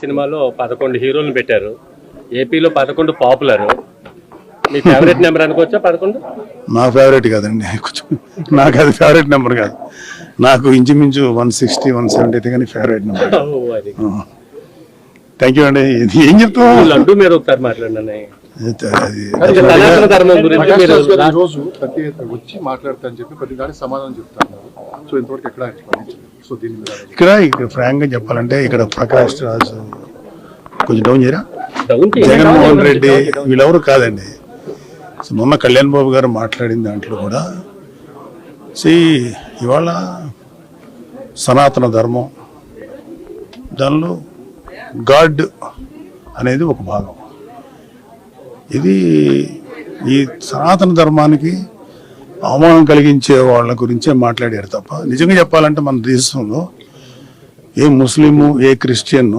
సినిమాలో 11 హీరోలను పెట్టారు. ఏపీలో 11 పాపులర్. మీ ఫేవరెట్ నెంబర్ అనుకోవచ్చా 11? నా ఫేవరెట్ కాదండి, కొంచెం నాకు అది ఫేవరెట్ నెంబర్ కాదు. నాకు ఇంచుమించు 160, 170 అయితే కానీ ఫేవరెట్ నెంబర్. థ్యాంక్ యూ అండి. ఏం చెప్తాం, లడ్డు మీరు ఒకసారి మాట్లాడండి. అది సనాతన ధర్మం గురించి మీరు రోజు ప్రతి వచ్చి మాట్లాడతారని చెప్పి ప్రతి దానికి సమాధానం చెప్తారు. సో ఇంతవరకు ఎక్కడ సో దీని మీద ఇక్కడ ఫ్రాంక్ గా చెప్పాలంటే ఇక్కడ ప్రకాష్ రాజు కొంచెం డౌన్ చేయరా, డౌన్ జగన్మోహన్ రెడ్డి వీళ్ళెవరు కాదండి. సో మొన్న కళ్యాణ్ బాబు గారు మాట్లాడిన దాంట్లో కూడా ఇవాళ సనాతన ధర్మం, దానిలో గాడ్ అనేది ఒక భాగం. ఇది ఈ సనాతన ధర్మానికి అవమానం కలిగించే వాళ్ళ గురించే మాట్లాడారు తప్ప నిజంగా చెప్పాలంటే మన దేశంలో ఏ ముస్లిము ఏ క్రిస్టియన్